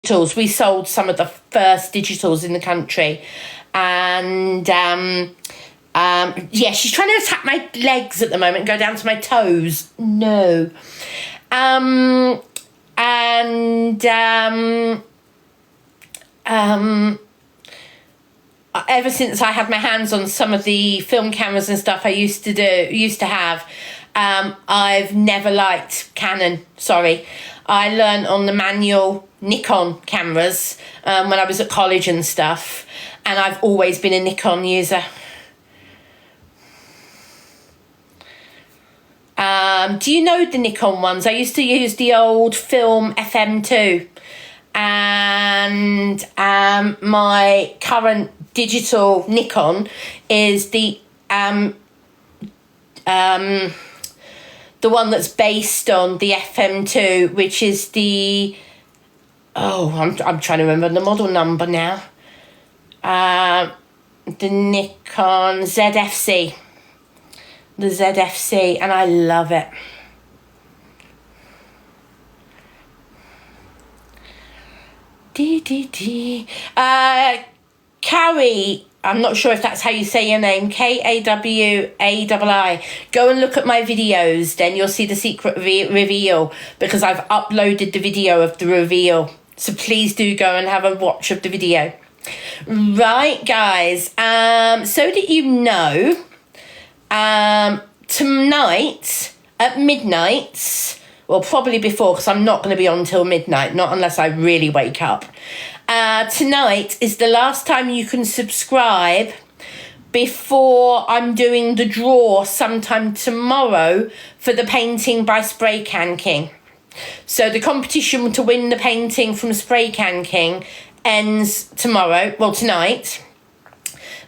digitals. We sold some of the first digitals in the country. And yeah, she's trying to attack my legs at the moment and go down to my toes. No. Ever since I had my hands on some of the film cameras and stuff I used to have, I've never liked Canon. Sorry. I learned on the manual Nikon cameras when I was at college and stuff, and I've always been a Nikon user. Do you know the Nikon ones? I used to use the old film FM2, and my current digital Nikon is the one that's based on the FM2, which is the I'm trying to remember the model number now. The Nikon ZFC. The ZFC, and I love it. Carrie, I'm not sure if that's how you say your name, Kawai. Go and look at my videos, then you'll see the secret reveal, because I've uploaded the video of the reveal. So please do go and have a watch of the video. Right, guys, so that you know, tonight at midnight, well, probably before, because I'm not going to be on till midnight, not unless I really wake up. Tonight is the last time you can subscribe before I'm doing the draw sometime tomorrow for the painting by Spray Can King. So the competition to win the painting from Spray Can King ends tonight.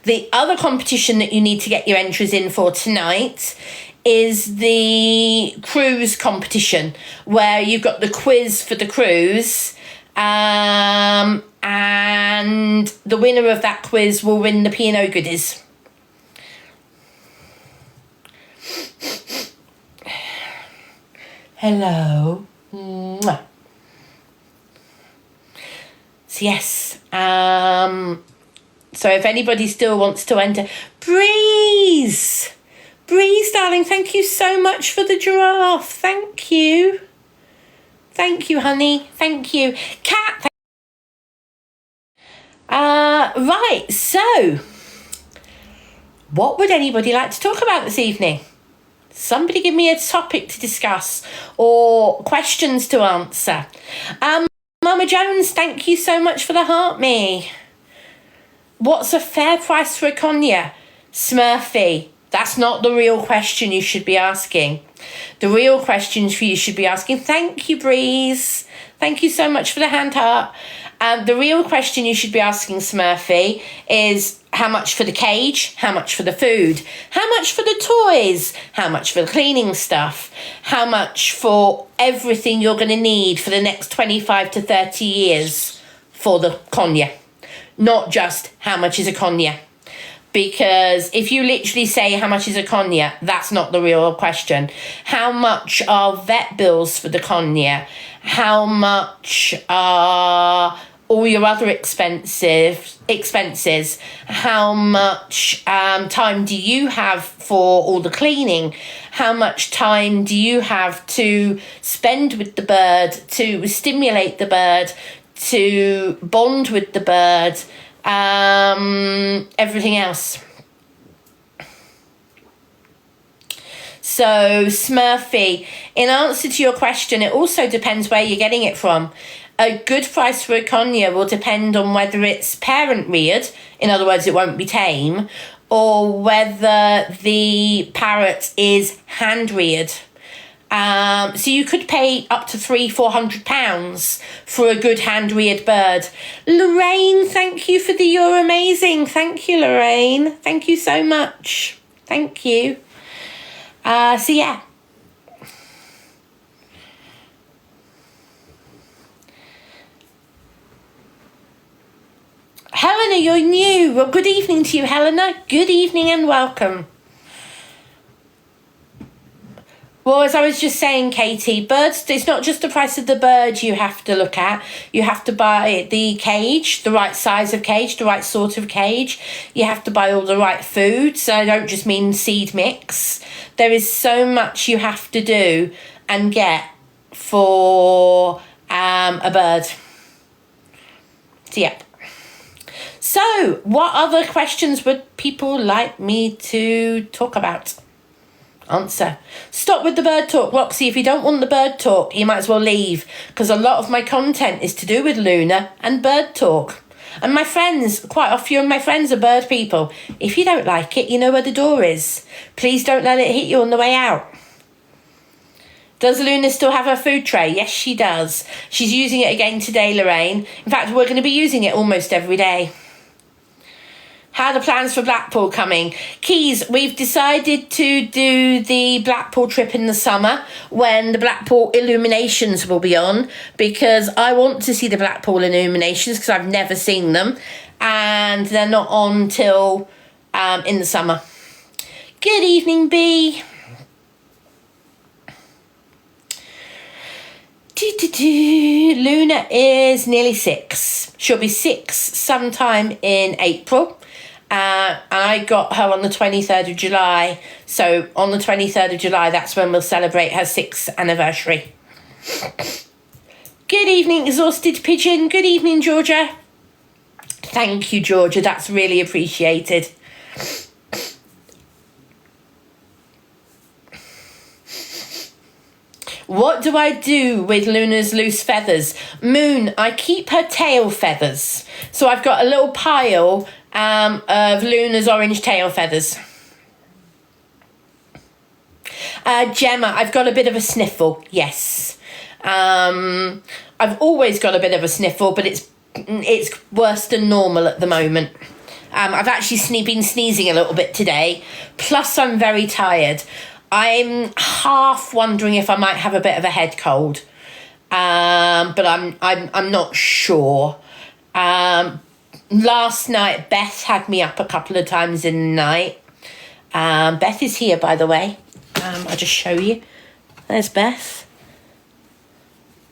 The other competition that you need to get your entries in for tonight is the cruise competition, where you've got the quiz for the cruise, and the winner of that quiz will win the P&O goodies. Hello. Mwah. So yes, so if anybody still wants to enter, Breeze, darling, thank you so much for the giraffe. Thank you, honey. Thank you, Cat. Right. So, what would anybody like to talk about this evening? Somebody give me a topic to discuss or questions to answer. Mama Jones, thank you so much for the heart me. What's a fair price for a Konya? Smurfy, that's not the real question you should be asking. The real questions you should be asking, thank you, Breeze. Thank you so much for the hand heart. The real question you should be asking, Smurfy, is how much for the cage, how much for the food, how much for the toys, how much for the cleaning stuff, how much for everything you're going to need for the next 25 to 30 years for the Konya. Not just how much is a Konya. Because if you literally say how much is a Konya, that's not the real question. How much are vet bills for the Konya? How much are all your other expenses? How much time do you have for all the cleaning? How much time do you have to spend with the bird, to stimulate the bird, to bond with the bird, everything else? So, Smurfy, in answer to your question, it also depends where you're getting it from. A good price for a Konya will depend on whether it's parent-reared, in other words, it won't be tame, or whether the parrot is hand-reared. So you could pay up to £300-400 for a good hand-reared bird. Lorraine, thank you for you're amazing. Thank you, Lorraine. Thank you so much. Thank you. So yeah. Helena, you're new. Well, good evening to you, Helena. Good evening and welcome. Well, as I was just saying, Katie, birds, it's not just the price of the bird you have to look at. You have to buy the cage, the right size of cage, the right sort of cage. You have to buy all the right food. So I don't just mean seed mix. There is so much you have to do and get for a bird. So, yeah. So, what other questions would people like me to talk about? Answer. Stop with the bird talk, Roxy. If you don't want the bird talk, you might as well leave, because a lot of my content is to do with Luna and bird talk. And my friends, quite a few of my friends are bird people. If you don't like it, you know where the door is. Please don't let it hit you on the way out. Does Luna still have her food tray? Yes, she does. She's using it again today, Lorraine. In fact, we're going to be using it almost every day. How are the plans for Blackpool coming? Keys, we've decided to do the Blackpool trip in the summer when the Blackpool illuminations will be on, because I want to see the Blackpool illuminations because I've never seen them, and they're not on till in the summer. Good evening, Bee. Luna is nearly 6. She'll be 6 sometime in April. I got her on the 23rd of July. So on the 23rd of July, that's when we'll celebrate her 6th anniversary. Good evening, Exhausted Pigeon. Good evening, Georgia. Thank you, Georgia. That's really appreciated. What do I do with Luna's loose feathers? Moon, I keep her tail feathers. So I've got a little pile of Luna's orange tail feathers. Gemma, I've got a bit of a sniffle. Yes. I've always got a bit of a sniffle, but it's worse than normal at the moment. I've actually been sneezing a little bit today. Plus, I'm very tired. I'm half wondering if I might have a bit of a head cold, but I'm not sure. Last night, Beth had me up a couple of times in the night. Beth is here, by the way. I'll just show you. There's Beth,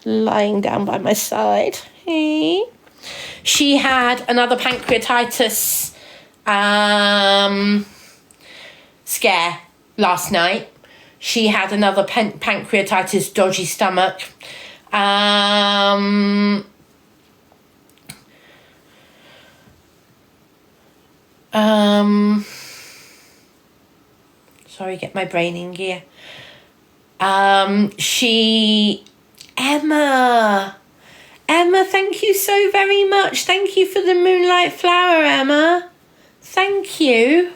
lying down by my side. Hey. She had another pancreatitis scare last night. She had another pancreatitis, dodgy stomach. Sorry, get my brain in gear. Emma, thank you so very much. Thank you for the moonlight flower, Emma. Thank you.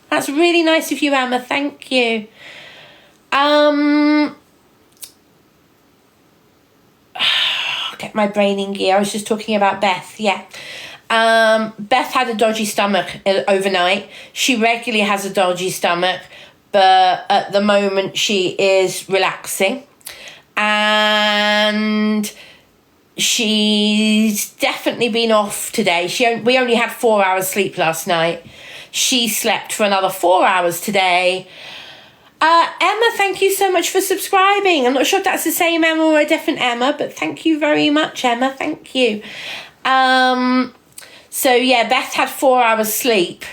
That's really nice of you, Emma. Thank you. Get my brain in gear. I was just talking about Beth. Yeah. Beth had a dodgy stomach overnight. She regularly has a dodgy stomach, but at the moment she is relaxing. And she's definitely been off today. We only had 4 hours sleep last night. She slept for another 4 hours today. Emma, thank you so much for subscribing. I'm not sure if that's the same Emma or a different Emma, but thank you very much, Emma. Thank you. So, yeah, Beth had 4 hours sleep.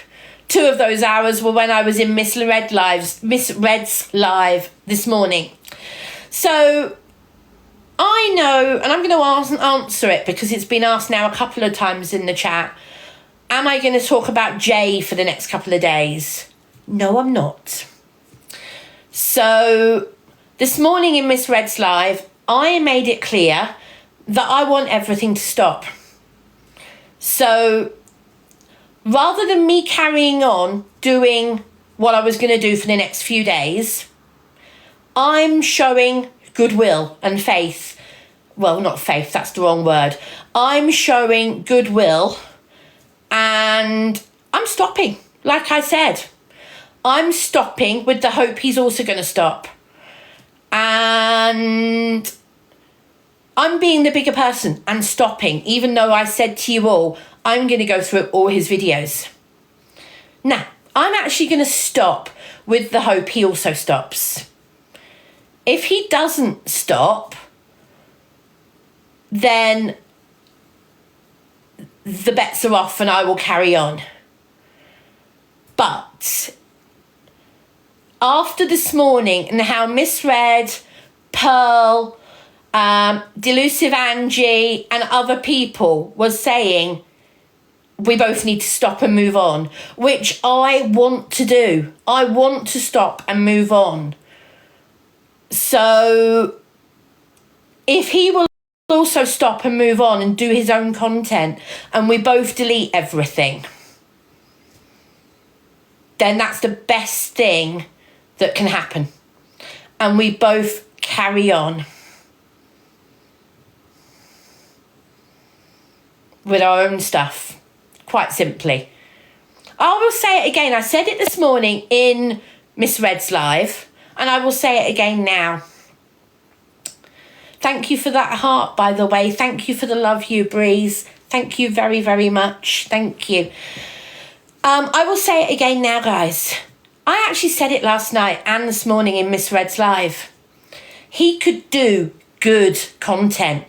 2 of those hours were when I was in Miss Red's live this morning. So I know, and I'm going to answer it because it's been asked now a couple of times in the chat. Am I going to talk about Jay for the next couple of days? No, I'm not. So this morning in Miss Red's live, I made it clear that I want everything to stop. So rather than me carrying on doing what I was going to do for the next few days, I'm showing goodwill and faith. Well, not faith, that's the wrong word. I'm showing goodwill and I'm stopping. Like I said, I'm stopping with the hope he's also going to stop. And I'm being the bigger person and stopping, even though I said to you all, I'm going to go through all his videos. Now, I'm actually going to stop with the hope he also stops. If he doesn't stop, then the bets are off and I will carry on. But after this morning and how misread Pearl, Delusive Angie and other people was saying we both need to stop and move on, which I want to do. I want to stop and move on. So if he will also stop and move on and do his own content and we both delete everything, then that's the best thing that can happen. And we both carry on with our own stuff. Quite simply. I will say it again. I said it this morning in Miss Red's live, and I will say it again now. Thank you for that heart, by the way. Thank you for the love, you Breeze. Thank you very, very much. Thank you. I will say it again now, guys. I actually said it last night and this morning in Miss Red's live. He could do good content.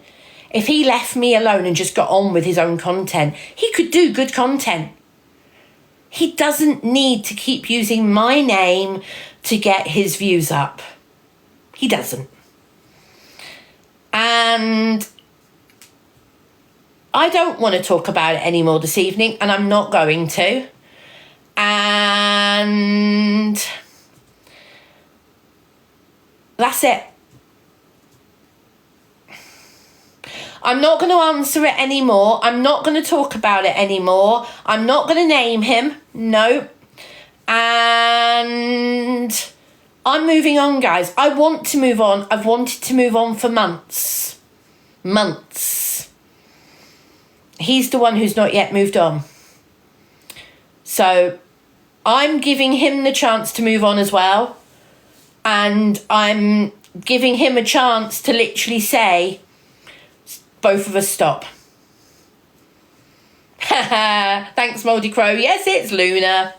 If he left me alone and just got on with his own content, he could do good content. He doesn't need to keep using my name to get his views up. He doesn't. And I don't want to talk about it anymore this evening, and I'm not going to. And that's it. I'm not going to answer it anymore. I'm not going to talk about it anymore. I'm not going to name him. No. And I'm moving on, guys. I want to move on. I've wanted to move on for months. Months. He's the one who's not yet moved on. So I'm giving him the chance to move on as well. And I'm giving him a chance to literally say, both of us stop. Thanks, Moldy Crow. Yes, it's Luna.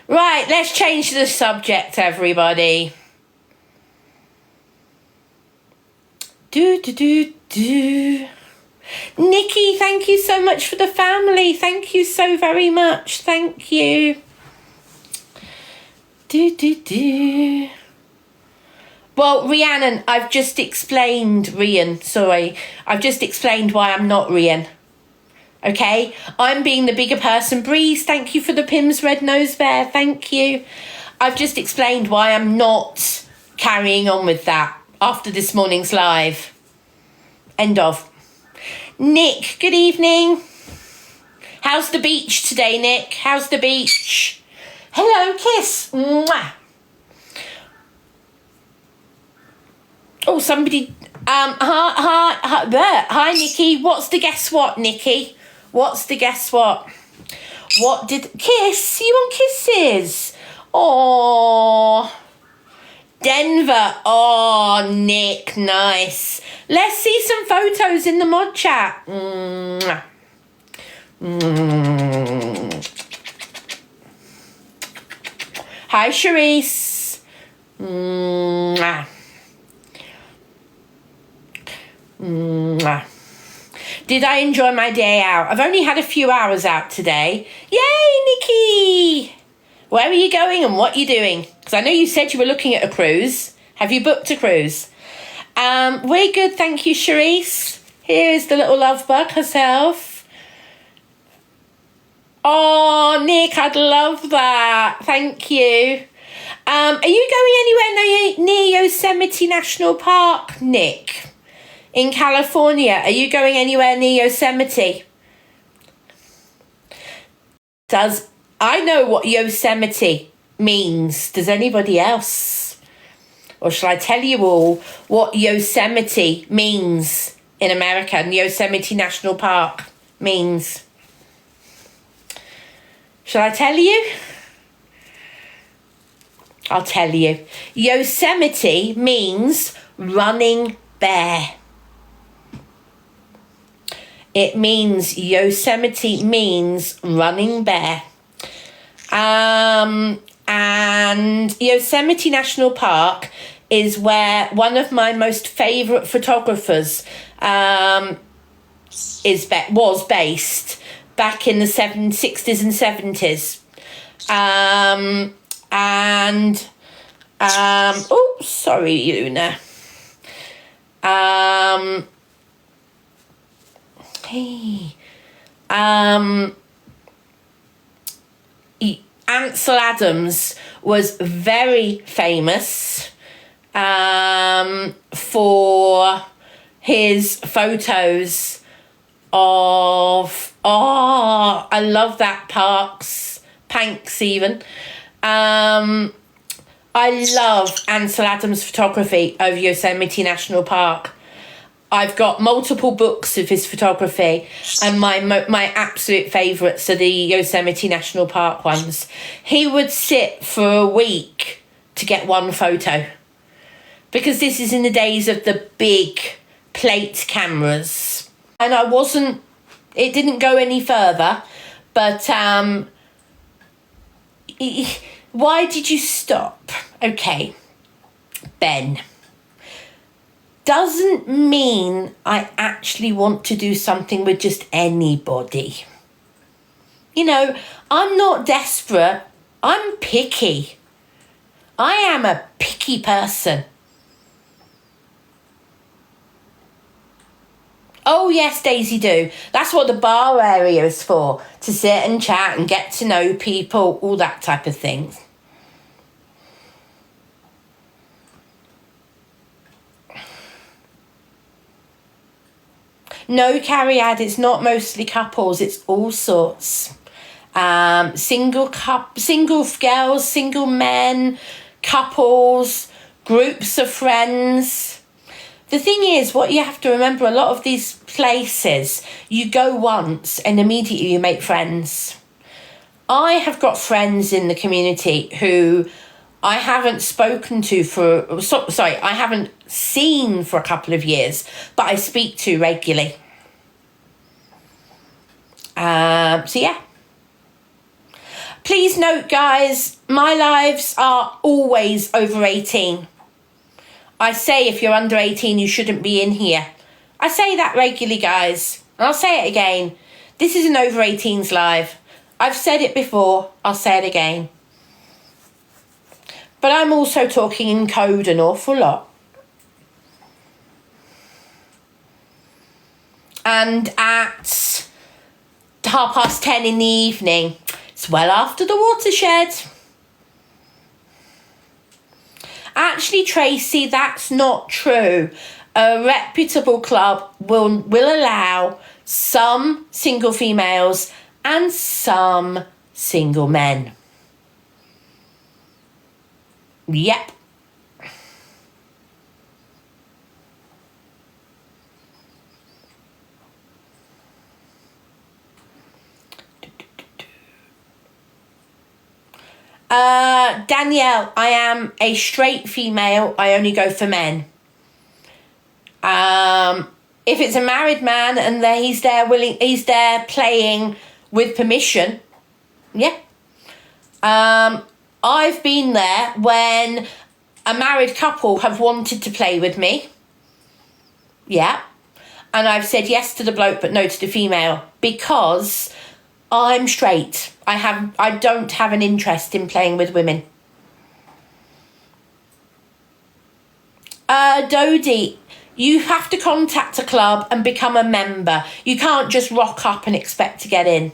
Right, let's change the subject, everybody. Nikki, thank you so much for the family. Thank you so very much. Thank you. Well, Rhiannon, I've just explained, I've just explained why I'm not Rhian. Okay? I'm being the bigger person. Breeze, thank you for the Pim's Red Nose Bear. Thank you. I've just explained why I'm not carrying on with that after this morning's live. End of. Nick, good evening. How's the beach today, Nick? How's the beach? Hello, kiss. Mwah. Oh, somebody, hi, Nikki. What's the guess what, Nikki? What's the guess what? What did, kiss? You want kisses? Oh, Denver. Oh, Nick, nice. Let's see some photos in the mod chat. Mwah. Hi, Charisse. Mwah. Mwah. Did I enjoy my day out? I've only had a few hours out today. Yay, Nikki! Where are you going and what are you doing? Because I know you said you were looking at a cruise. Have you booked a cruise? We're good, thank you, Charisse. Here's the little love bug herself. Oh, Nick, I'd love that. Thank you. Are you going anywhere near Yosemite National Park, Nick? In California? Are you going anywhere near Yosemite? I know what Yosemite means. Does anybody else? Or shall I tell you all what Yosemite means in America and Yosemite National Park means? Shall I tell you? I'll tell you. Yosemite means running bear. It means, Yosemite means running bear. And Yosemite National Park is where one of my most favourite photographers was based back in the 60s and 70s. Oh, sorry, Luna. Ansel Adams was very famous for his photos of, I love that, Panks even. I love Ansel Adams' photography of Yosemite National Park. I've got multiple books of his photography, and my absolute favourites are the Yosemite National Park ones. He would sit for a week to get one photo, because this is in the days of the big plate cameras. And it didn't go any further, but why did you stop? Okay, Ben. Doesn't mean I actually want to do something with just anybody. You know, I'm not desperate. I'm picky. I am a picky person. Oh yes, Daisy do. That's what the bar area is for. To sit and chat and get to know people, all that type of thing. No, Carrie-Ad, it's not mostly couples, it's all sorts. Single girls, single men, couples, groups of friends. The thing is, what you have to remember, a lot of these places, you go once and immediately you make friends. I have got friends in the community who I haven't spoken to I haven't seen for a couple of years, but I speak to regularly. So yeah. Please note, guys, my lives are always over 18. I say if you're under 18, you shouldn't be in here. I say that regularly, guys. And I'll say it again. This is an over 18s live. I've said it before. I'll say it again. But I'm also talking in code an awful lot. And at 10:30 in the evening, it's well after the watershed. Actually, Tracy, that's not true. A reputable club will allow some single females and some single men. Yep. Danielle, I am a straight female. I only go for men. If it's a married man and he's there playing with permission, yeah. I've been there when a married couple have wanted to play with me. Yeah. And I've said yes to the bloke but no to the female because I'm straight. I don't have an interest in playing with women. Dodie, you have to contact a club and become a member. You can't just rock up and expect to get in.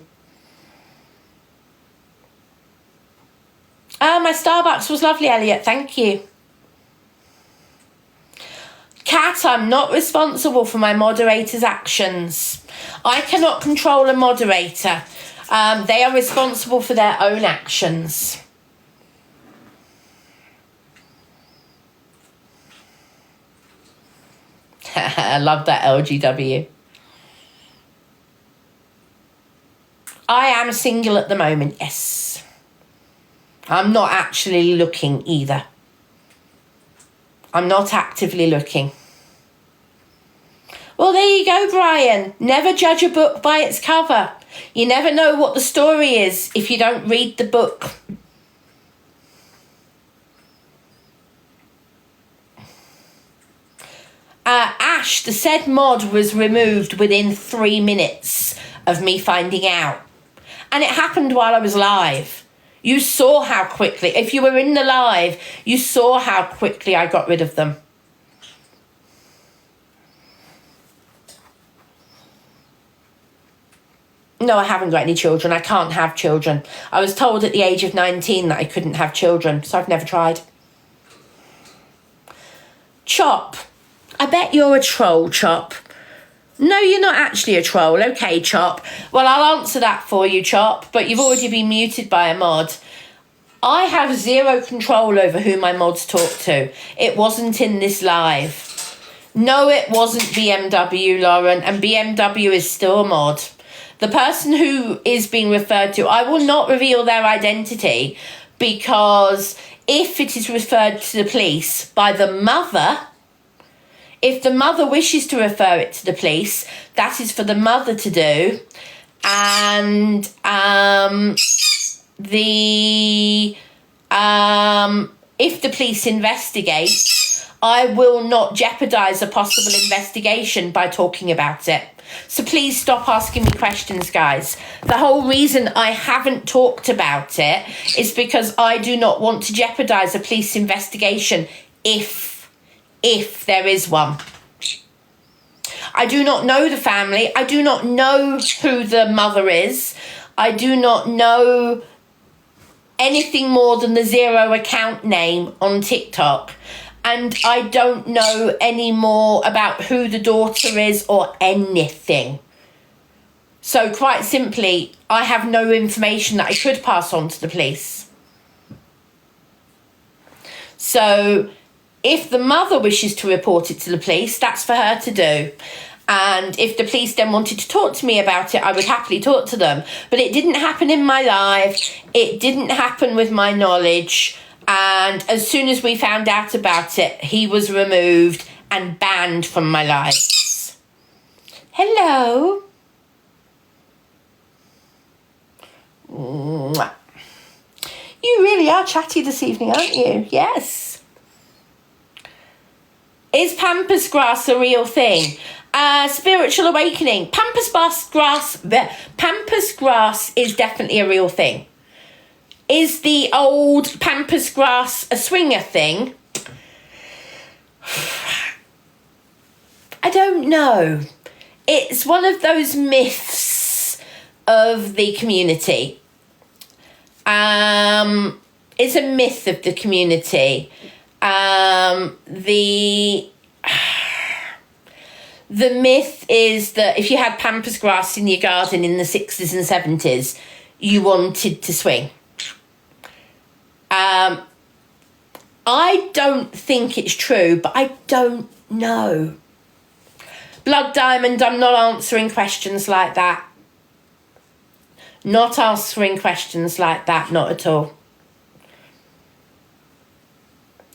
My Starbucks was lovely, Elliot. Thank you. Kat, I'm not responsible for my moderator's actions. I cannot control a moderator. They are responsible for their own actions. I love that, LGW. I am single at the moment, yes. I'm not actually looking either. I'm not actively looking. Well, there you go, Brian. Never judge a book by its cover. You never know what the story is if you don't read the book. Ash, the said mod was removed within 3 minutes of me finding out. And it happened while I was live. You saw how quickly, if you were in the live, you saw how quickly I got rid of them. No, I haven't got any children. I can't have children. I was told at the age of 19 that I couldn't have children, so I've never tried. Chop. I bet you're a troll, Chop. No, you're not actually a troll. Okay, Chop. Well, I'll answer that for you, Chop, but you've already been muted by a mod. I have zero control over who my mods talk to. It wasn't in this live. No, it wasn't BMW, Lauren, and BMW is still a mod. The person who is being referred to, I will not reveal their identity, because if it is referred to the police by the mother, if the mother wishes to refer it to the police, that is for the mother to do. And if the police investigate, I will not jeopardise a possible investigation by talking about it. So please stop asking me questions, guys. The whole reason I haven't talked about it is because I do not want to jeopardise a police investigation if there is one. I do not know the family. I do not know who the mother is. I do not know anything more than the 0 account name on TikTok. And I don't know any more about who the daughter is or anything. So quite simply, I have no information that I could pass on to the police. So if the mother wishes to report it to the police, that's for her to do. And if the police then wanted to talk to me about it, I would happily talk to them. But it didn't happen in my live. It didn't happen with my knowledge. And as soon as we found out about it, he was removed and banned from my lives. Hello. Mwah. You really are chatty this evening, aren't you? Yes. Is pampas grass a real thing? Spiritual awakening. Pampas grass is definitely a real thing. Is the old pampas grass a swinger thing? I don't know. It's one of those myths of the community. It's a myth of the community. The myth is that if you had pampas grass in your garden in the 60s and 70s, you wanted to swing. I don't think it's true, but I don't know. Blood Diamond, I'm not answering questions like that. Not answering questions like that, not at all.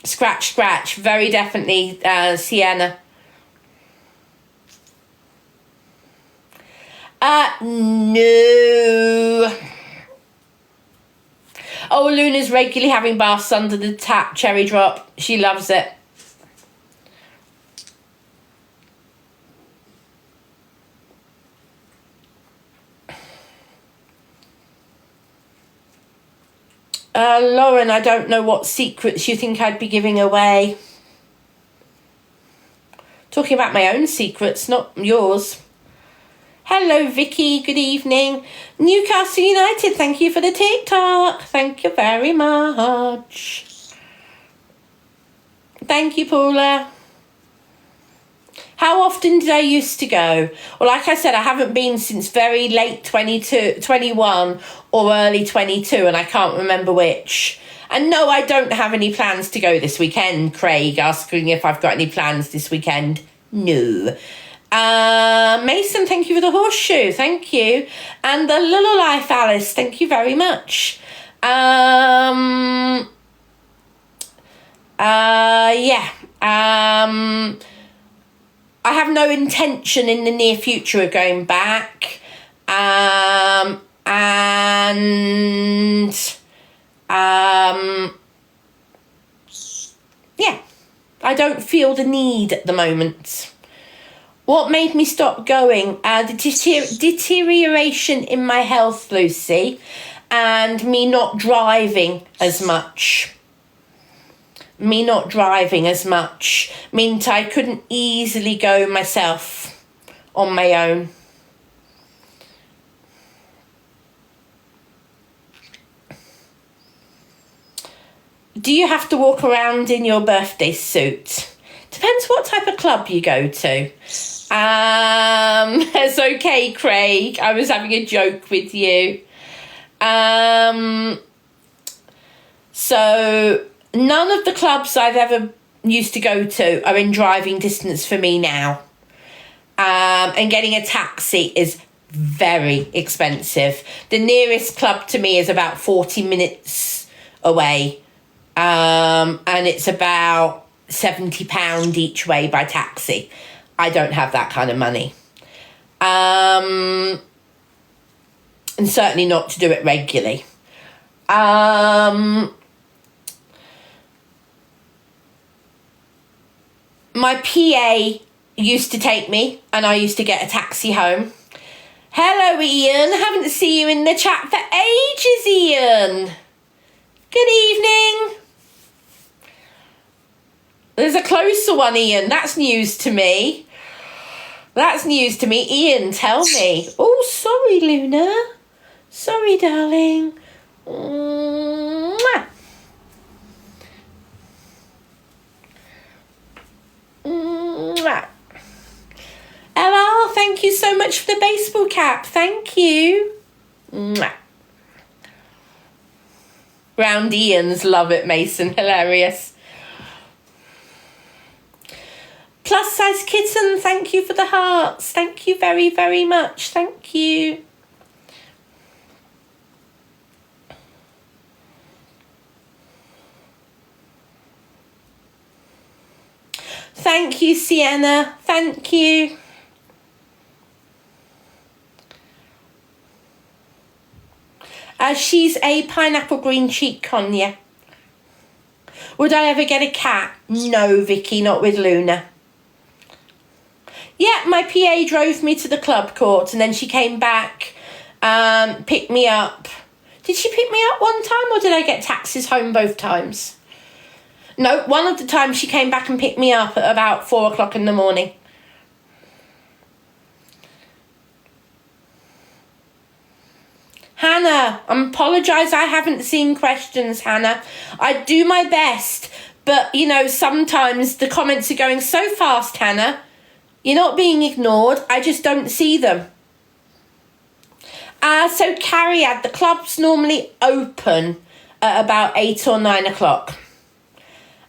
Scratch, scratch, very definitely, Sienna. No. Oh, Luna's regularly having baths under the tap, Cherry Drop. She loves it. Lauren, I don't know what secrets you think I'd be giving away. Talking about my own secrets, not yours. Hello, Vicky. Good evening. Newcastle United, thank you for the TikTok. Thank you very much. Thank you, Paula. How often did I used to go? Well, like I said, I haven't been since very late 21 or early 22, and I can't remember which. And no, I don't have any plans to go this weekend, Craig, asking if I've got any plans this weekend. No. Mason, thank you for the horseshoe. Thank you. And the Little Life Alice, thank you very much. I have no intention in the near future of going back. Yeah, I don't feel the need at the moment. What made me stop going? The deterioration in my health, Lucy, and me not driving as much. Meant I couldn't easily go myself on my own. Do you have to walk around in your birthday suit? Depends what type of club you go to. It's okay, Craig. I was having a joke with you. So none of the clubs I've ever used to go to are in driving distance for me now. And getting a taxi is very expensive. The nearest club to me is about 40 minutes away. And it's about £70 each way by taxi. I don't have that kind of money. And certainly not to do it regularly. My PA used to take me and I used to get a taxi home. Hello, Ian. Haven't seen you in the chat for ages, Ian. Good evening. There's a closer one, Ian. That's news to me. Ian, tell me. Oh, sorry, Luna. Sorry, darling. Mwah. Mwah. Ella, thank you so much for the baseball cap. Thank you. Mwah. Round Ian's love it, Mason. Hilarious. Plus size kitten, thank you for the hearts. Thank you very, very much. Thank you. Thank you, Sienna. Thank you. She's a pineapple green cheek conure. Would I ever get a cat? No, Vicky, not with Luna. Yeah, my PA drove me to the club court and then she came back, picked me up. Did she pick me up one time or did I get taxis home both times? No, one of the times she came back and picked me up at about 4 o'clock in the morning. Hannah, I apologise I haven't seen questions, Hannah. I do my best, but, you know, sometimes the comments are going so fast, Hannah. You're not being ignored. I just don't see them. So Carriad, the club's normally open at about 8 or 9 o'clock.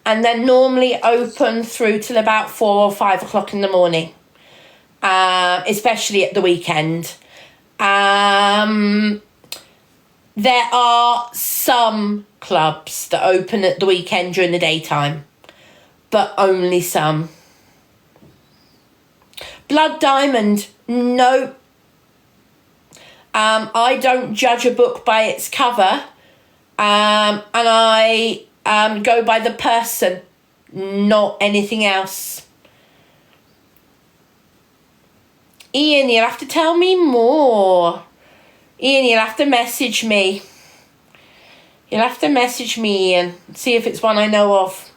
And they're normally open through till about 4 or 5 o'clock in the morning. Especially at the weekend. There are some clubs that open at the weekend during the daytime. But only some. Blood Diamond, no. I don't judge a book by its cover, and I go by the person, not anything else. Ian, you'll have to tell me more. Ian, you'll have to message me. Ian. See if it's one I know of.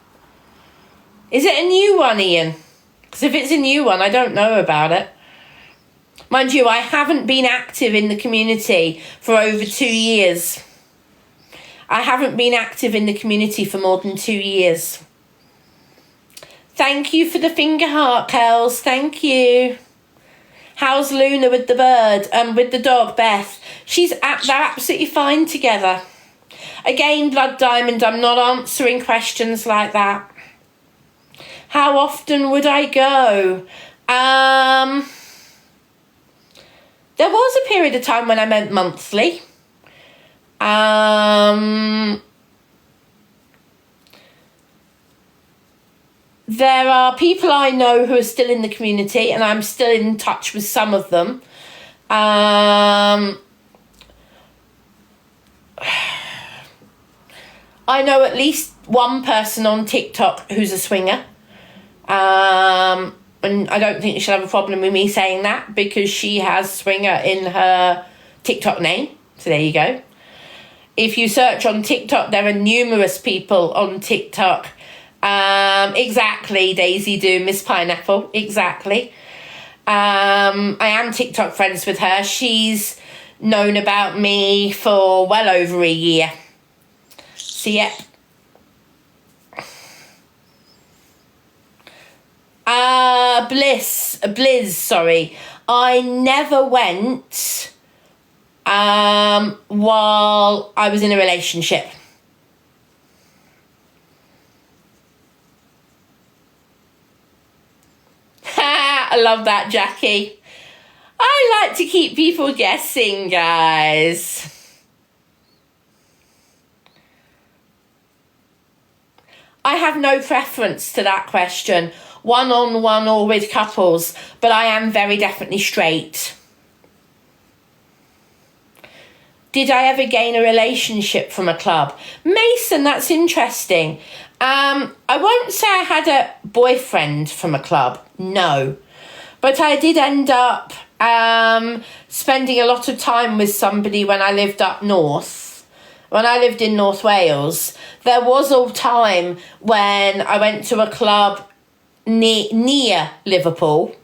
Is it a new one, Ian? Because if it's a new one, I don't know about it. Mind you, I haven't been active in the community for over 2 years. I haven't been active in the community for more than 2 years. Thank you for the finger heart, Kels. Thank you. How's Luna with the bird? With the dog, Beth? They're absolutely fine together. Again, Blood Diamond, I'm not answering questions like that. How often would I go? There was a period of time when I went monthly. There are people I know who are still in the community, and I'm still in touch with some of them. I know at least one person on TikTok who's a swinger. And I don't think she'll have a problem with me saying that because she has swinger in her TikTok name. So there you go. If you search on TikTok, there are numerous people on TikTok. Exactly, Daisy Do, Miss Pineapple. Exactly. I am TikTok friends with her. She's known about me for well over a year. So yeah. Blizz, sorry. I never went while I was in a relationship. I love that, Jackie. I like to keep people guessing, guys. I have no preference to that question, one-on-one or with couples, but I am very definitely straight. Did I ever gain a relationship from a club? Mason, that's interesting. I won't say I had a boyfriend from a club, no. But I did end up spending a lot of time with somebody when I lived up north. When I lived in North Wales, there was a time when I went to a club near Liverpool,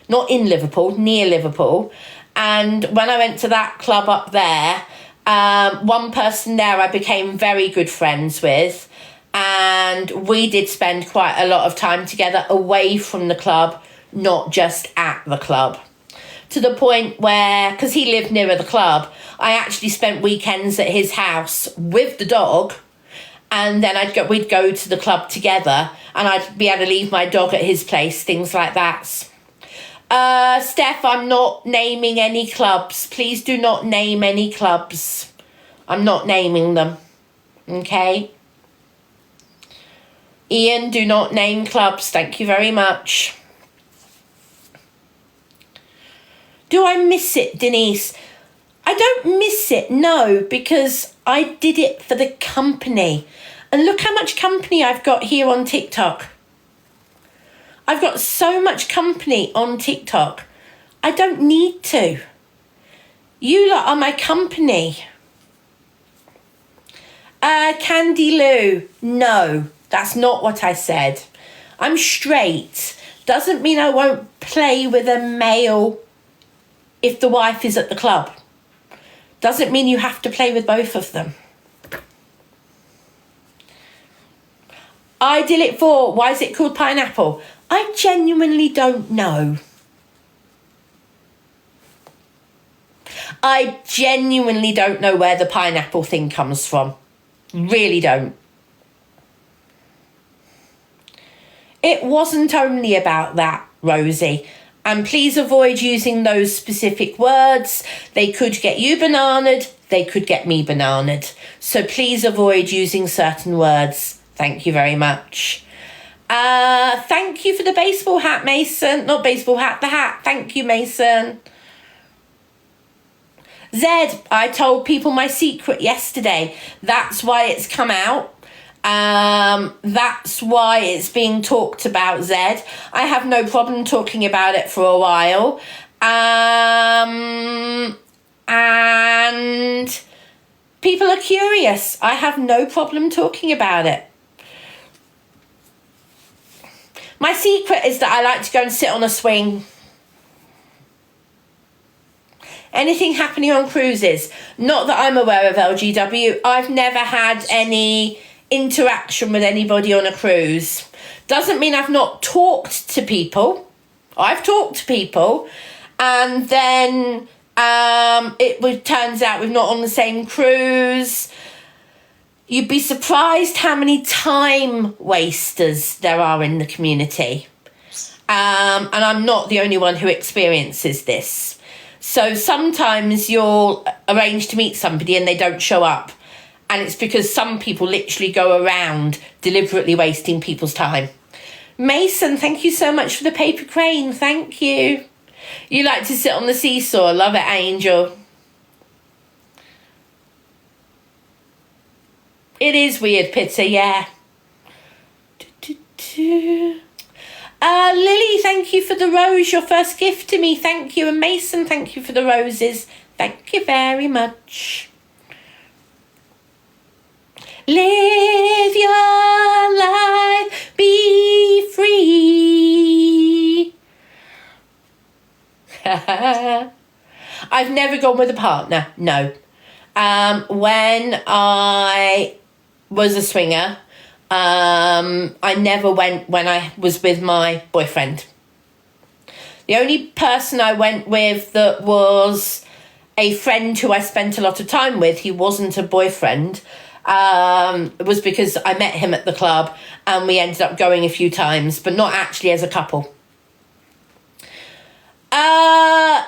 not in Liverpool, near Liverpool. And when I went to that club up there, one person there I became very good friends with. And we did spend quite a lot of time together away from the club, not just at the club. To the point where, because he lived nearer the club, I actually spent weekends at his house with the dog, and then we'd go to the club together, and I'd be able to leave my dog at his place, things like that. Steph, I'm not naming any clubs. Please do not name any clubs. I'm not naming them. Okay? Ian, do not name clubs. Thank you very much. Do I miss it, Denise? I don't miss it, no, because I did it for the company. And look how much company I've got here on TikTok. I've got so much company on TikTok. I don't need to. You lot are my company. Candy Lou, no, that's not what I said. I'm straight. Doesn't mean I won't play with a male if the wife is at the club. Doesn't mean you have to play with both of them. Idyllic 4, why is it called pineapple? I genuinely don't know. I genuinely don't know where the pineapple thing comes from. Really don't. It wasn't only about that, Rosie. And please avoid using those specific words. They could get you bananaed. They could get me bananaed. So please avoid using certain words. Thank you very much. Thank you for the baseball hat, Mason. Not baseball hat, the hat. Thank you, Mason. Zed, I told people my secret yesterday. That's why it's come out. That's why it's being talked about, Zed. I have no problem talking about it for a while. And people are curious. I have no problem talking about it. My secret is that I like to go and sit on a swing. Anything happening on cruises? Not that I'm aware of, LGW. I've never had any interaction with anybody on a cruise. Doesn't mean I've not talked to people. I've talked to people, and then it turns out we're not on the same cruise. You'd be surprised how many time wasters there are in the community. And I'm not the only one who experiences this. So sometimes you'll arrange to meet somebody and they don't show up. And it's because some people literally go around deliberately wasting people's time. Mason, thank you so much for the paper crane. Thank you. You like to sit on the seesaw. Love it, Angel. It is weird, Pitta, yeah. Lily, thank you for the rose, your first gift to me. Thank you. And Mason, thank you for the roses. Thank you very much. Live your life, be free. I've never gone with a partner, no. When I was a swinger, I never went when I was with my boyfriend. The only person I went with that was a friend who I spent a lot of time with, he wasn't a boyfriend, was because I met him at the club and we ended up going a few times, but not actually as a couple.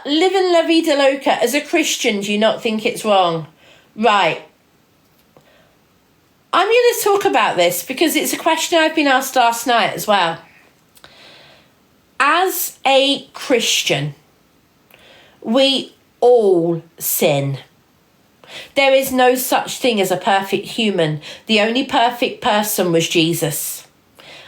Living La Vida Loca. As a Christian, do you not think it's wrong? Right. I'm going to talk about this because it's a question I've been asked last night as well. As a Christian, we all sin. There is no such thing as a perfect human. The only perfect person was Jesus.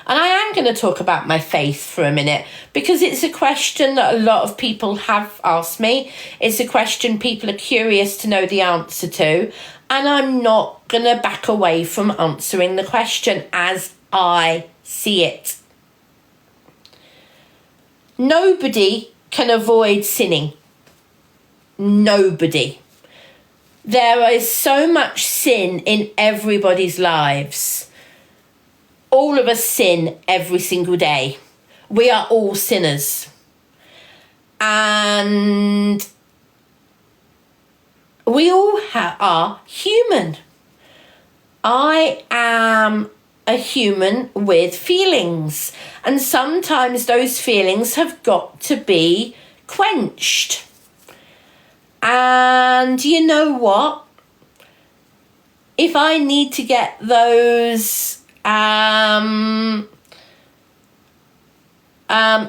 And I am going to talk about my faith for a minute because it's a question that a lot of people have asked me. It's a question people are curious to know the answer to. And I'm not going to back away from answering the question as I see it. Nobody can avoid sinning. Nobody. There is so much sin in everybody's lives. All of us sin every single day. We are all sinners. And we all are human. I am a human with feelings. And sometimes those feelings have got to be quenched. And you know what? If I need to get those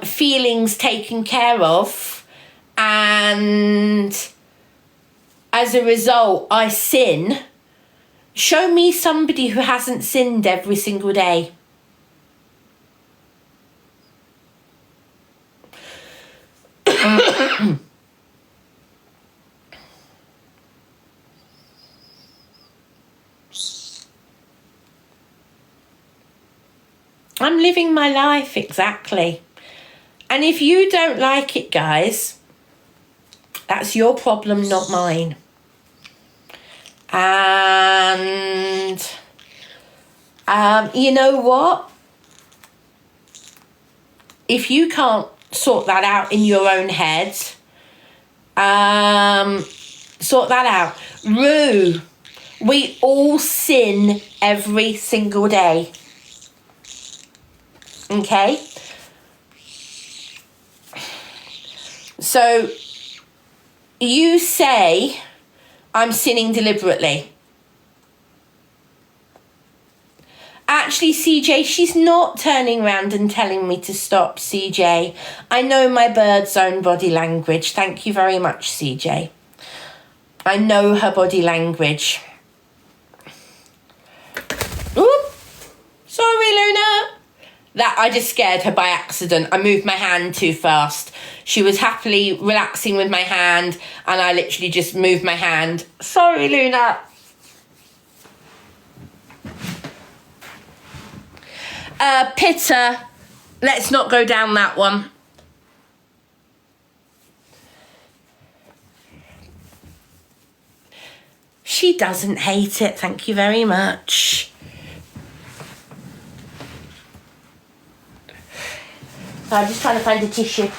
feelings taken care of, and as a result I sin, show me somebody who hasn't sinned every single day. I'm living my life exactly. And if you don't like it, guys, that's your problem, not mine. And you know what? If you can't sort that out in your own head, sort that out. Rue, we all sin every single day. Okay? So, you say, I'm sinning deliberately. Actually, CJ, she's not turning around and telling me to stop, CJ. I know my bird's own body language. Thank you very much, CJ. I know her body language. Oop! Sorry, Luna. That I just scared her by accident. I moved my hand too fast. She was happily relaxing with my hand and I literally just moved my hand. Sorry, Luna. Pitter. Let's not go down that one. She doesn't hate it. Thank you very much. So I'm just trying to find a tissue.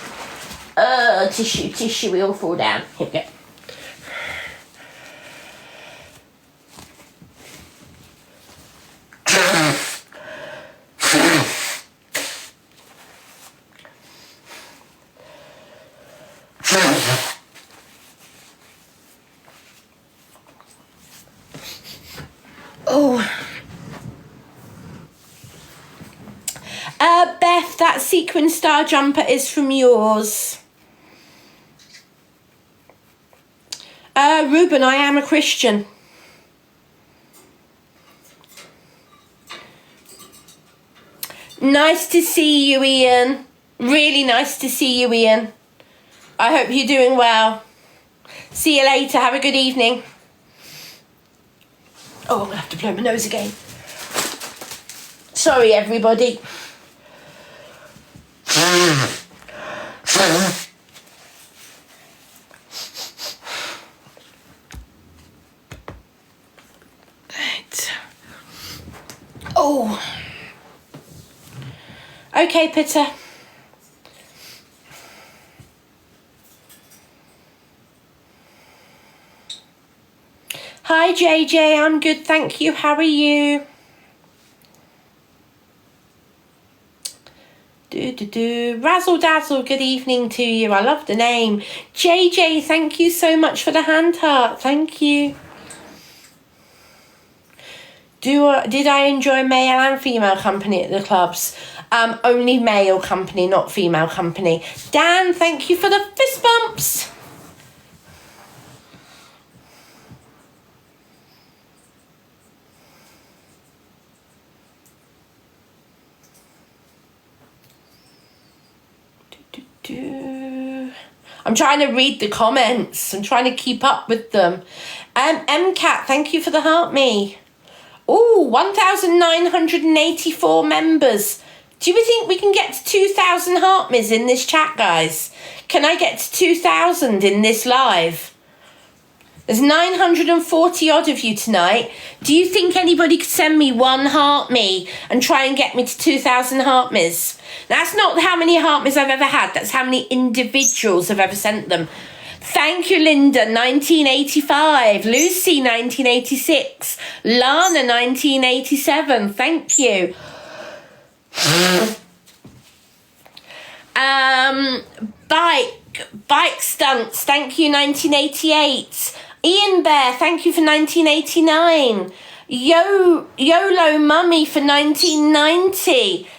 Tissue, we all fall down. Here we go. Oh. Beth, that sequin star jumper is from yours. Ruben, I am a Christian. Nice to see you, Ian. Really nice to see you, Ian. I hope you're doing well. See you later. Have a good evening. Oh, I'm going to have to blow my nose again. Sorry, everybody. Right. Oh. Okay, Peter. Hi, JJ. I'm good, thank you. How are you? Razzle dazzle, good evening to you. I love the name. JJ, thank you so much for the hand heart. Thank you. Did I enjoy male and female company at the clubs? Only male company, not female company. Dan, thank you for the fist bumps. I'm trying to read the comments. I'm trying to keep up with them. MCAT, thank you for the heart me. Oh, 1,984 members. Do you think we can get to 2,000 heart me's in this chat, guys? Can I get to 2,000 in this live? There's 940 odd of you tonight. Do you think anybody could send me one heart me and try and get me to 2,000 heart me's? That's not how many heart me's I've ever had. That's how many individuals have ever sent them. Thank you, Linda, 1985. Lucy, 1986. Lana, 1987. Thank you. Bike stunts. Thank you, 1988. Ian Bear, thank you for 1989. YOLO Mummy for 1990.